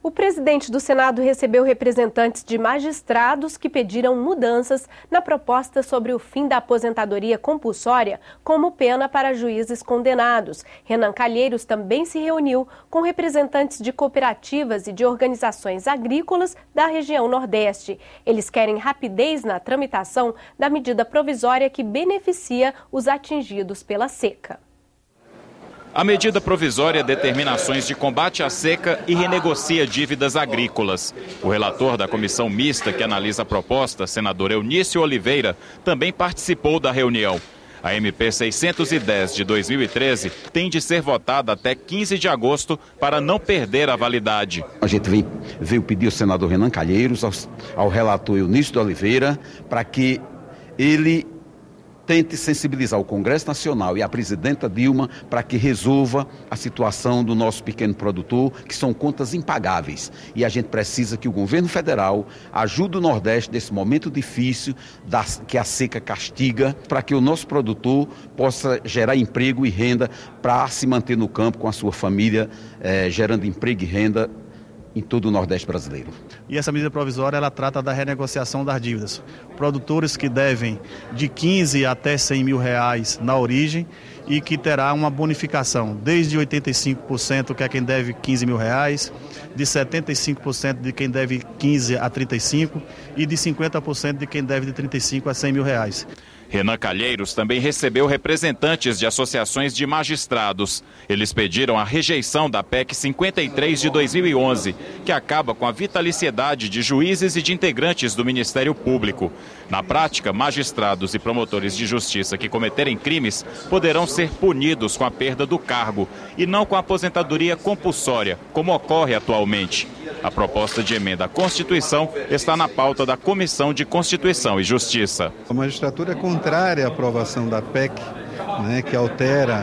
O presidente do Senado recebeu representantes de magistrados que pediram mudanças na proposta sobre o fim da aposentadoria compulsória como pena para juízes condenados. Renan Calheiros também se reuniu com representantes de cooperativas e de organizações agrícolas da região Nordeste. Eles querem rapidez na tramitação da medida provisória que beneficia os atingidos pela seca. A medida provisória determina ações de combate à seca e renegocia dívidas agrícolas. O relator da comissão mista que analisa a proposta, senador Eunício Oliveira, também participou da reunião. A MP 610 de 2013 tem de ser votada até 15 de agosto para não perder a validade. A gente veio pedir ao senador Renan Calheiros, ao relator Eunício Oliveira, para que ele tente sensibilizar o Congresso Nacional e a presidenta Dilma para que resolva a situação do nosso pequeno produtor, que são contas impagáveis. E a gente precisa que o governo federal ajude o Nordeste nesse momento difícil que a seca castiga, para que o nosso produtor possa gerar emprego e renda para se manter no campo com a sua família, gerando emprego e renda em todo o Nordeste brasileiro. E essa medida provisória, ela trata da renegociação das dívidas. Produtores que devem de 15 até 100 mil reais na origem e que terá uma bonificação desde 85%, que é quem deve 15 mil reais, de 75% de quem deve 15 a 35 e de 50% de quem deve de 35 a 100 mil reais. Renan Calheiros também recebeu representantes de associações de magistrados. Eles pediram a rejeição da PEC 53 de 2011, que acaba com a vitaliciedade de juízes e de integrantes do Ministério Público. Na prática, magistrados e promotores de justiça que cometerem crimes poderão ser punidos com a perda do cargo e não com a aposentadoria compulsória, como ocorre atualmente. A proposta de emenda à Constituição está na pauta da Comissão de Constituição e Justiça. A magistratura é contrária à aprovação da PEC, que altera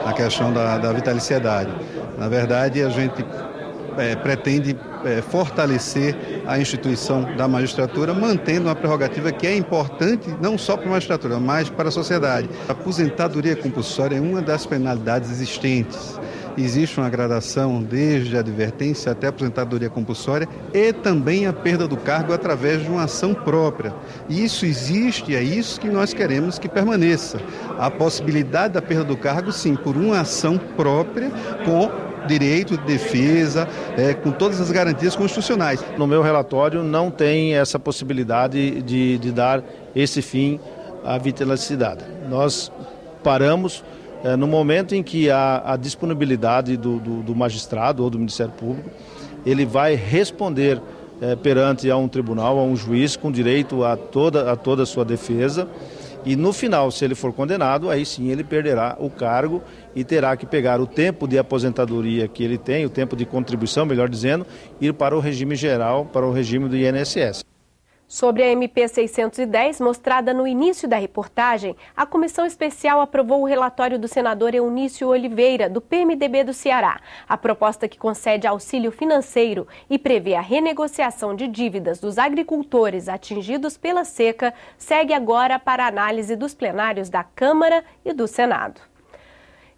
a questão da vitaliciedade. Na verdade, a gente pretende fortalecer a instituição da magistratura, mantendo uma prerrogativa que é importante não só para a magistratura, mas para a sociedade. A aposentadoria compulsória é uma das penalidades existentes. Existe uma gradação desde a advertência até a aposentadoria compulsória e também a perda do cargo através de uma ação própria. Isso existe e é isso que nós queremos que permaneça. A possibilidade da perda do cargo, sim, por uma ação própria com direito de defesa, com todas as garantias constitucionais. No meu relatório não tem essa possibilidade de dar esse fim à vitaliciedade. Nós paramos no momento em que a disponibilidade do magistrado ou do Ministério Público, ele vai responder perante a um tribunal, a um juiz, com direito a toda a sua defesa. E no final, se ele for condenado, aí sim ele perderá o cargo e terá que pegar o tempo de aposentadoria que ele tem, o tempo de contribuição, melhor dizendo, ir para o regime geral, para o regime do INSS. Sobre a MP 610, mostrada no início da reportagem, a comissão especial aprovou o relatório do senador Eunício Oliveira, do PMDB do Ceará. A proposta que concede auxílio financeiro e prevê a renegociação de dívidas dos agricultores atingidos pela seca segue agora para análise dos plenários da Câmara e do Senado.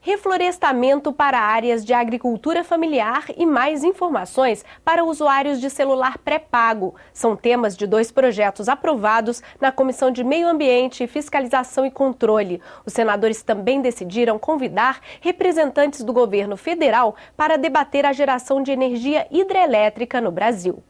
Reflorestamento para áreas de agricultura familiar e mais informações para usuários de celular pré-pago. São temas de 2 projetos aprovados na Comissão de Meio Ambiente, Fiscalização e Controle. Os senadores também decidiram convidar representantes do governo federal para debater a geração de energia hidrelétrica no Brasil.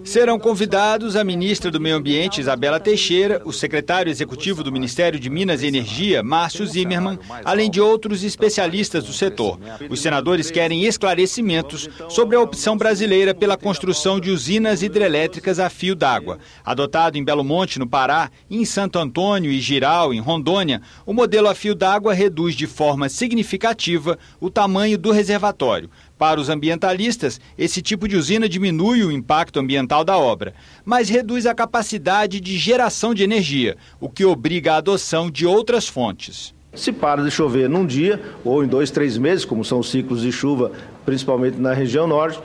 Serão convidados a ministra do Meio Ambiente, Isabela Teixeira, o secretário executivo do Ministério de Minas e Energia, Márcio Zimmermann, além de outros especialistas do setor. Os senadores querem esclarecimentos sobre a opção brasileira pela construção de usinas hidrelétricas a fio d'água. Adotado em Belo Monte, no Pará, e em Santo Antônio e Jirau, em Rondônia, o modelo a fio d'água reduz de forma significativa o tamanho do reservatório. Para os ambientalistas, esse tipo de usina diminui o impacto ambiental da obra, mas reduz a capacidade de geração de energia, o que obriga a adoção de outras fontes. Se para de chover num dia ou em 2, 3 meses, como são os ciclos de chuva, principalmente na região norte,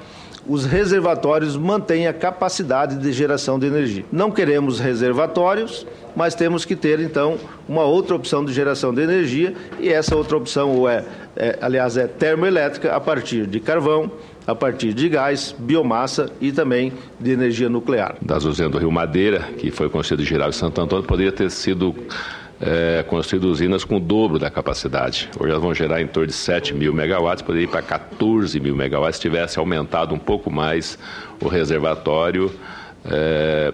os reservatórios mantêm a capacidade de geração de energia. Não queremos reservatórios, mas temos que ter, então, uma outra opção de geração de energia, e essa outra opção é termoelétrica a partir de carvão, a partir de gás, biomassa e também de energia nuclear. Das usinas do Rio Madeira, que foi construído em Geral e Santo Antônio, poderia ter sido construído usinas com o dobro da capacidade. Hoje elas vão gerar em torno de 7 mil megawatts, poderia ir para 14 mil megawatts se tivesse aumentado um pouco mais o reservatório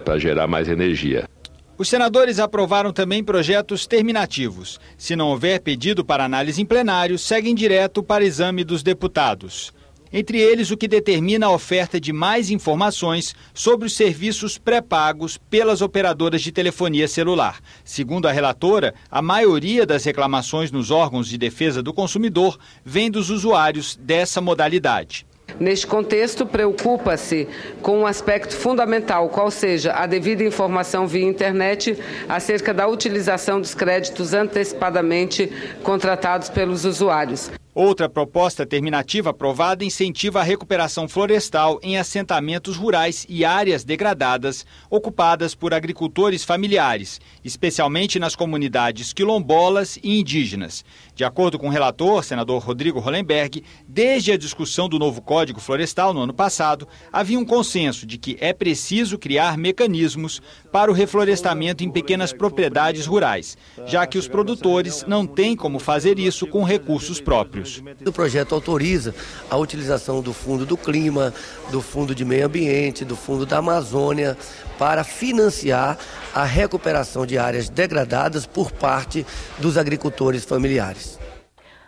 para gerar mais energia. Os senadores aprovaram também projetos terminativos. Se não houver pedido para análise em plenário, seguem direto para exame dos deputados. Entre eles, o que determina a oferta de mais informações sobre os serviços pré-pagos pelas operadoras de telefonia celular. Segundo a relatora, a maioria das reclamações nos órgãos de defesa do consumidor vem dos usuários dessa modalidade. Neste contexto, preocupa-se com um aspecto fundamental, qual seja a devida informação via internet acerca da utilização dos créditos antecipadamente contratados pelos usuários. Outra proposta terminativa aprovada incentiva a recuperação florestal em assentamentos rurais e áreas degradadas ocupadas por agricultores familiares, especialmente nas comunidades quilombolas e indígenas. De acordo com o relator, senador Rodrigo Hollenberg, desde a discussão do novo Código Florestal no ano passado, havia um consenso de que é preciso criar mecanismos para o reflorestamento em pequenas propriedades rurais, já que os produtores não têm como fazer isso com recursos próprios. O projeto autoriza a utilização do Fundo do Clima, do Fundo de Meio Ambiente, do Fundo da Amazônia, para financiar a recuperação de áreas degradadas por parte dos agricultores familiares.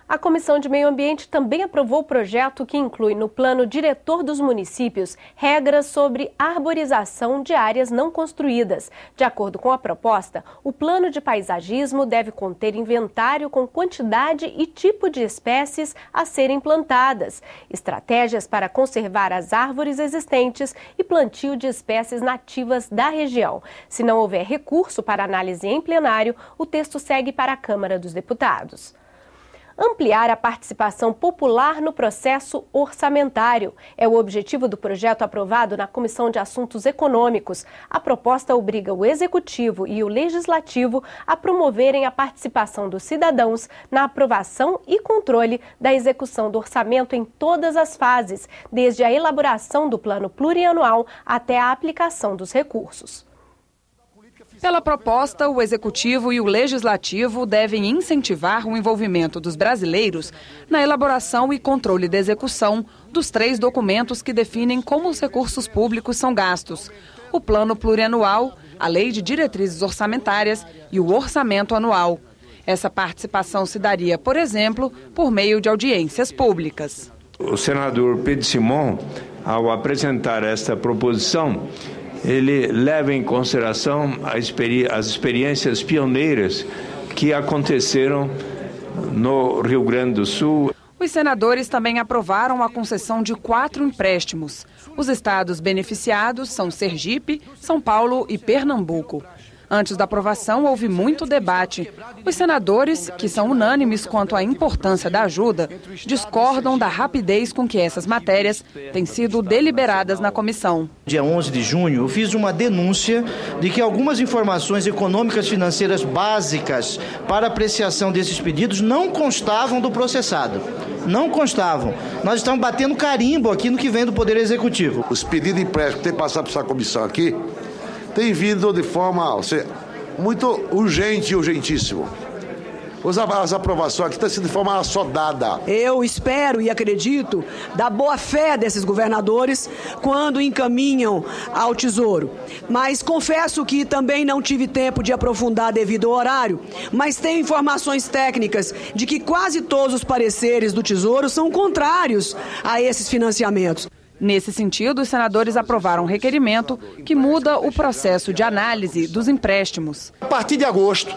A Comissão de Meio Ambiente também aprovou o projeto que inclui no plano diretor dos municípios regras sobre arborização de áreas não construídas. De acordo com a proposta, o plano de paisagismo deve conter inventário com quantidade e tipo de espécies a serem plantadas, estratégias para conservar as árvores existentes e plantio de espécies nativas da região. Se não houver recurso para análise em plenário, o texto segue para a Câmara dos Deputados. Ampliar a participação popular no processo orçamentário é o objetivo do projeto aprovado na Comissão de Assuntos Econômicos. A proposta obriga o Executivo e o Legislativo a promoverem a participação dos cidadãos na aprovação e controle da execução do orçamento em todas as fases, desde a elaboração do plano plurianual até a aplicação dos recursos. Pela proposta, o Executivo e o Legislativo devem incentivar o envolvimento dos brasileiros na elaboração e controle da execução dos 3 documentos que definem como os recursos públicos são gastos: o Plano Plurianual, a Lei de Diretrizes Orçamentárias e o Orçamento Anual. Essa participação se daria, por exemplo, por meio de audiências públicas. O senador Pedro Simon, ao apresentar esta proposição, ele leva em consideração as experiências pioneiras que aconteceram no Rio Grande do Sul. Os senadores também aprovaram a concessão de 4 empréstimos. Os estados beneficiados são Sergipe, São Paulo e Pernambuco. Antes da aprovação, houve muito debate. Os senadores, que são unânimes quanto à importância da ajuda, discordam da rapidez com que essas matérias têm sido deliberadas na comissão. Dia 11 de junho, eu fiz uma denúncia de que algumas informações econômicas financeiras básicas para apreciação desses pedidos não constavam do processado. Não constavam. Nós estamos batendo carimbo aqui no que vem do Poder Executivo. Os pedidos de empréstimo que tem passado por essa comissão aqui tem vindo de forma muito urgente e urgentíssimo. As aprovações aqui estão sendo de forma assodada. Eu espero e acredito da boa fé desses governadores quando encaminham ao Tesouro. Mas confesso que também não tive tempo de aprofundar devido ao horário, mas tenho informações técnicas de que quase todos os pareceres do Tesouro são contrários a esses financiamentos. Nesse sentido, os senadores aprovaram um requerimento que muda o processo de análise dos empréstimos. A partir de agosto,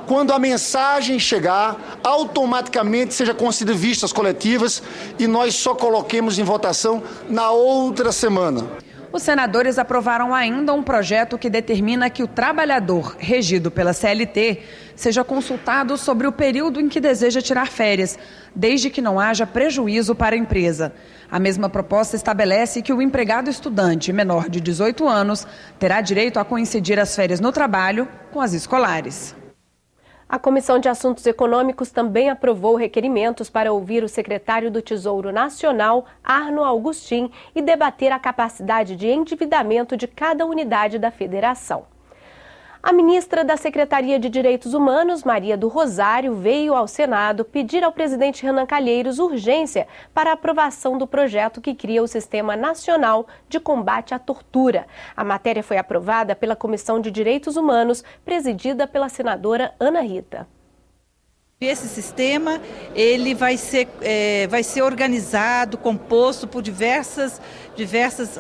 quando a mensagem chegar, automaticamente seja concedida vistas coletivas e nós só coloquemos em votação na outra semana. Os senadores aprovaram ainda um projeto que determina que o trabalhador regido pela CLT seja consultado sobre o período em que deseja tirar férias, desde que não haja prejuízo para a empresa. A mesma proposta estabelece que o empregado estudante menor de 18 anos terá direito a coincidir as férias no trabalho com as escolares. A Comissão de Assuntos Econômicos também aprovou requerimentos para ouvir o secretário do Tesouro Nacional, Arno Augustin, e debater a capacidade de endividamento de cada unidade da federação. A ministra da Secretaria de Direitos Humanos, Maria do Rosário, veio ao Senado pedir ao presidente Renan Calheiros urgência para a aprovação do projeto que cria o Sistema Nacional de Combate à Tortura. A matéria foi aprovada pela Comissão de Direitos Humanos, presidida pela senadora Ana Rita. Esse sistema ele vai ser organizado, composto por diversas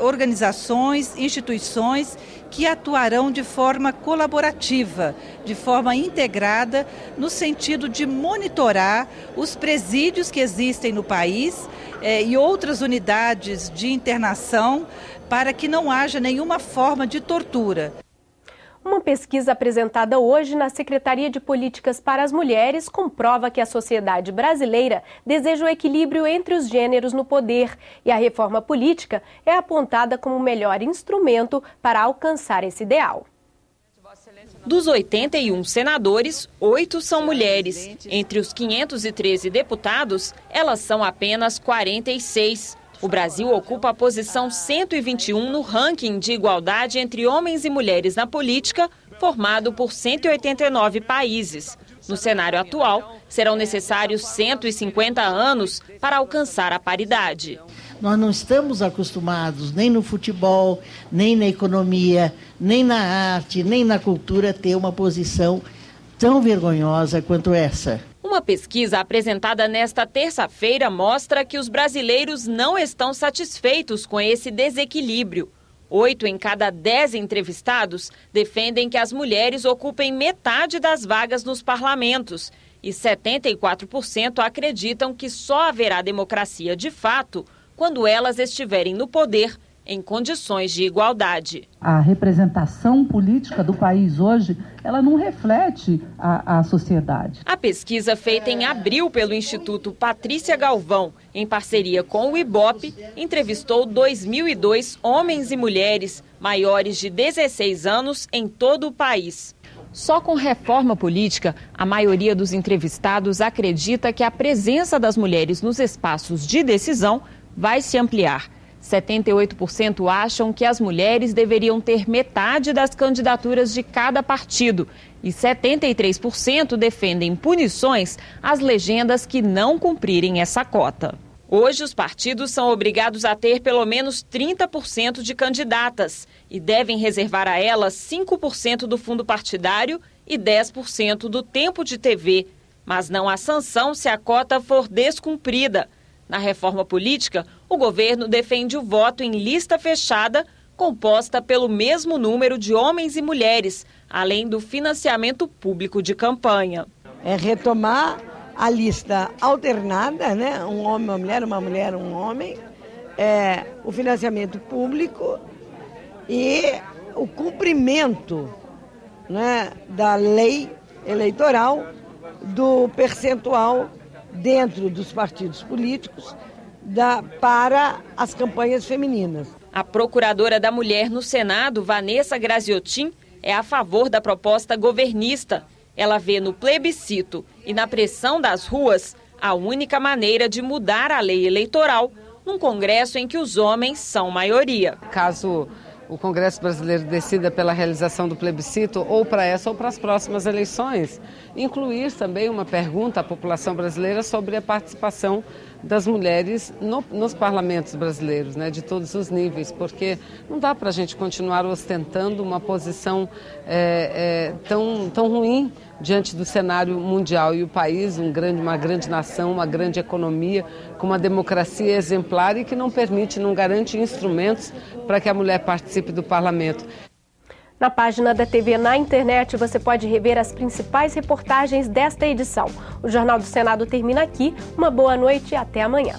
organizações, instituições que atuarão de forma colaborativa, de forma integrada, no sentido de monitorar os presídios que existem no país e outras unidades de internação para que não haja nenhuma forma de tortura. Uma pesquisa apresentada hoje na Secretaria de Políticas para as Mulheres comprova que a sociedade brasileira deseja o equilíbrio entre os gêneros no poder e a reforma política é apontada como o melhor instrumento para alcançar esse ideal. Dos 81 senadores, 8 são mulheres. Entre os 513 deputados, elas são apenas 46. O Brasil ocupa a posição 121 no ranking de igualdade entre homens e mulheres na política, formado por 189 países. No cenário atual, serão necessários 150 anos para alcançar a paridade. Nós não estamos acostumados, nem no futebol, nem na economia, nem na arte, nem na cultura, ter uma posição tão vergonhosa quanto essa. Uma pesquisa apresentada nesta terça-feira mostra que os brasileiros não estão satisfeitos com esse desequilíbrio. 8 em cada 10 entrevistados defendem que as mulheres ocupem metade das vagas nos parlamentos e 74% acreditam que só haverá democracia de fato quando elas estiverem no poder em condições de igualdade. A representação política do país hoje, ela não reflete a sociedade. A pesquisa feita em abril pelo Instituto Patrícia Galvão, em parceria com o IBOP, entrevistou 2.002 homens e mulheres maiores de 16 anos em todo o país. Só com reforma política, a maioria dos entrevistados acredita que a presença das mulheres nos espaços de decisão vai se ampliar. 78% acham que as mulheres deveriam ter metade das candidaturas de cada partido e 73% defendem punições às legendas que não cumprirem essa cota. Hoje, os partidos são obrigados a ter pelo menos 30% de candidatas e devem reservar a elas 5% do fundo partidário e 10% do tempo de TV, mas não há sanção se a cota for descumprida. Na reforma política, o governo defende o voto em lista fechada, composta pelo mesmo número de homens e mulheres, além do financiamento público de campanha. É retomar a lista alternada, né? Um homem, uma mulher, um homem, o financiamento público e o cumprimento, né, da lei eleitoral do percentual dentro dos partidos políticos para as campanhas femininas. A procuradora da mulher no Senado, Vanessa Graziotin, é a favor da proposta governista. Ela vê no plebiscito e na pressão das ruas a única maneira de mudar a lei eleitoral num Congresso em que os homens são maioria. Caso o Congresso brasileiro decida pela realização do plebiscito ou para essa ou para as próximas eleições, incluir também uma pergunta à população brasileira sobre a participação das mulheres nos parlamentos brasileiros, né, de todos os níveis, porque não dá para a gente continuar ostentando uma posição tão ruim diante do cenário mundial. E o país, uma grande nação, uma grande economia, com uma democracia exemplar e que não permite, não garante instrumentos para que a mulher participe do parlamento. Na página da TV na internet você pode rever as principais reportagens desta edição. O Jornal do Senado termina aqui. Uma boa noite e até amanhã.